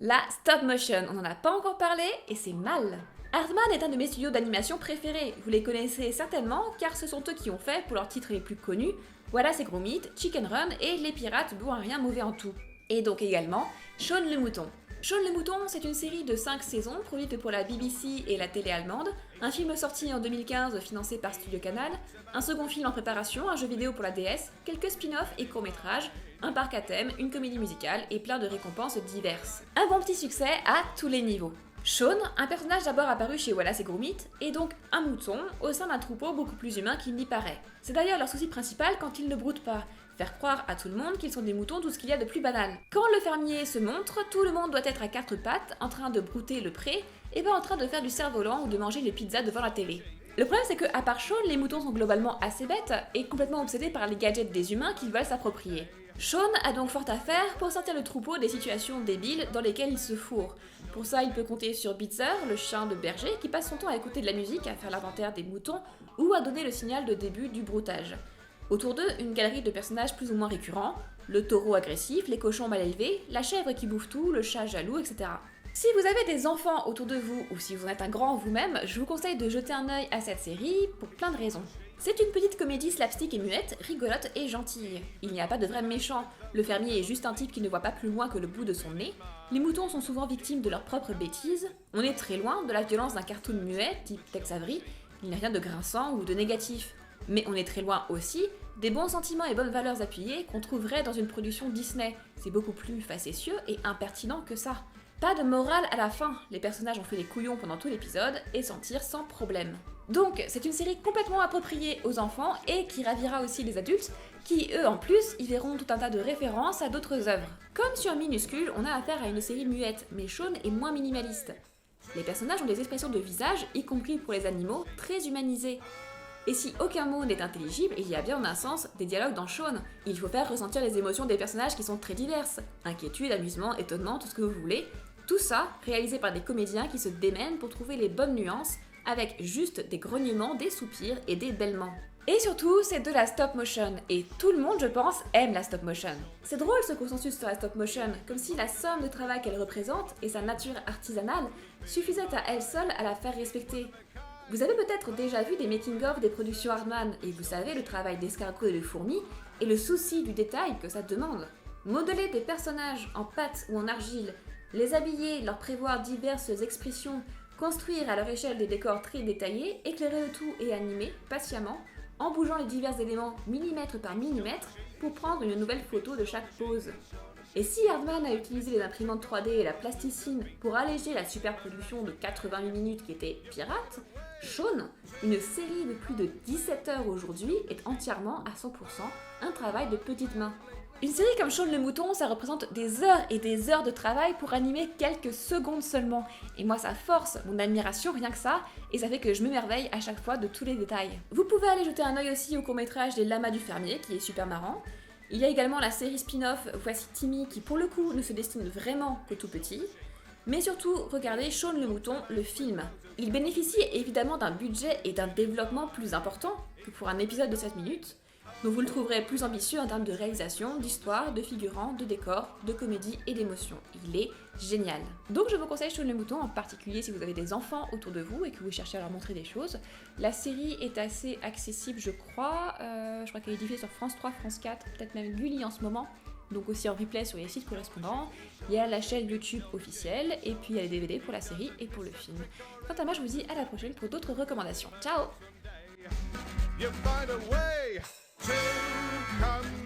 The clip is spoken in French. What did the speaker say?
La stop motion, on n'en a pas encore parlé et c'est mal. Aardman est un de mes studios d'animation préférés, vous les connaissez certainement car ce sont eux qui ont fait, pour leurs titres les plus connus, Wallace et Gromit, Chicken Run et Les Pirates bon à rien mauvais en tout. Et donc également Shaun le Mouton. Shaun le Mouton, c'est une série de 5 saisons produite pour la BBC et la télé allemande, un film sorti en 2015 financé par Studio Canal, un second film en préparation, un jeu vidéo pour la DS, quelques spin-offs et courts-métrages, un parc à thème, une comédie musicale et plein de récompenses diverses. Un bon petit succès à tous les niveaux. Shaun, un personnage d'abord apparu chez Wallace et Gromit, est donc un mouton au sein d'un troupeau beaucoup plus humain qu'il n'y paraît. C'est d'ailleurs leur souci principal quand ils ne broutent pas, faire croire à tout le monde qu'ils sont des moutons tout ce qu'il y a de plus banal. Quand le fermier se montre, tout le monde doit être à quatre pattes, en train de brouter le pré, et pas en train de faire du cerf-volant ou de manger les pizzas devant la télé. Le problème c'est que, à part Shaun, les moutons sont globalement assez bêtes et complètement obsédés par les gadgets des humains qu'ils veulent s'approprier. Shaun a donc fort à faire pour sortir le troupeau des situations débiles dans lesquelles il se fourre. Pour ça, il peut compter sur Bitzer, le chien de berger, qui passe son temps à écouter de la musique, à faire l'inventaire des moutons ou à donner le signal de début du broutage. Autour d'eux, une galerie de personnages plus ou moins récurrents, le taureau agressif, les cochons mal élevés, la chèvre qui bouffe tout, le chat jaloux, etc. Si vous avez des enfants autour de vous, ou si vous en êtes un grand vous-même, je vous conseille de jeter un œil à cette série pour plein de raisons. C'est une petite comédie slapstick et muette, rigolote et gentille. Il n'y a pas de vrai méchant, le fermier est juste un type qui ne voit pas plus loin que le bout de son nez, les moutons sont souvent victimes de leurs propres bêtises, on est très loin de la violence d'un cartoon muet, type Tex Avery, il n'y a rien de grinçant ou de négatif. Mais on est très loin aussi des bons sentiments et bonnes valeurs appuyées qu'on trouverait dans une production Disney. C'est beaucoup plus facétieux et impertinent que ça. Pas de morale à la fin, les personnages ont fait les couillons pendant tout l'épisode et s'en tirent sans problème. Donc c'est une série complètement appropriée aux enfants et qui ravira aussi les adultes qui, eux en plus, y verront tout un tas de références à d'autres œuvres. Comme sur Minuscule, on a affaire à une série muette, mais Shaun est moins minimaliste. Les personnages ont des expressions de visage, y compris pour les animaux, très humanisées. Et si aucun mot n'est intelligible, il y a bien en un sens des dialogues dans Shaun. Il faut faire ressentir les émotions des personnages qui sont très diverses. Inquiétude, amusement, étonnement, tout ce que vous voulez. Tout ça réalisé par des comédiens qui se démènent pour trouver les bonnes nuances, avec juste des grognements, des soupirs et des bêlements. Et surtout, c'est de la stop motion, et tout le monde, je pense, aime la stop motion. C'est drôle ce consensus sur la stop motion, comme si la somme de travail qu'elle représente, et sa nature artisanale, suffisaient à elle seule à la faire respecter. Vous avez peut-être déjà vu des making-of des productions Aardman, et vous savez le travail d'escargot et de fourmi, et le souci du détail que ça demande. Modeler des personnages en pâte ou en argile, les habiller, leur prévoir diverses expressions, construire à leur échelle des décors très détaillés, éclairer le tout et animer, patiemment, en bougeant les divers éléments millimètre par millimètre pour prendre une nouvelle photo de chaque pose. Et si Aardman a utilisé les imprimantes 3D et la plasticine pour alléger la superproduction de 88 minutes qui était Pirate, Shaun, une série de plus de 17 heures aujourd'hui, est entièrement à 100% un travail de petites mains. Une série comme Shaun le Mouton, ça représente des heures et des heures de travail pour animer quelques secondes seulement. Et moi ça force mon admiration rien que ça, et ça fait que je m'émerveille à chaque fois de tous les détails. Vous pouvez aller jeter un œil aussi au court-métrage des Lamas du fermier, qui est super marrant. Il y a également la série spin-off Voici Timmy, qui pour le coup ne se destine vraiment qu'aux tout petits. Mais surtout, regardez Shaun le Mouton, le film. Il bénéficie évidemment d'un budget et d'un développement plus important que pour un épisode de 7 minutes, donc vous le trouverez plus ambitieux en termes de réalisation, d'histoire, de figurants, de décors, de comédie et d'émotion. Il est génial. Donc je vous conseille Shaun le Mouton, en particulier si vous avez des enfants autour de vous et que vous cherchez à leur montrer des choses. La série est assez accessible, je crois qu'elle est diffusée sur France 3, France 4, peut-être même Gulli en ce moment, donc aussi en replay sur les sites correspondants. Il y a la chaîne YouTube officielle, et puis il y a les DVD pour la série et pour le film. Quant à moi, je vous dis à la prochaine pour d'autres recommandations. Ciao! You find a way to come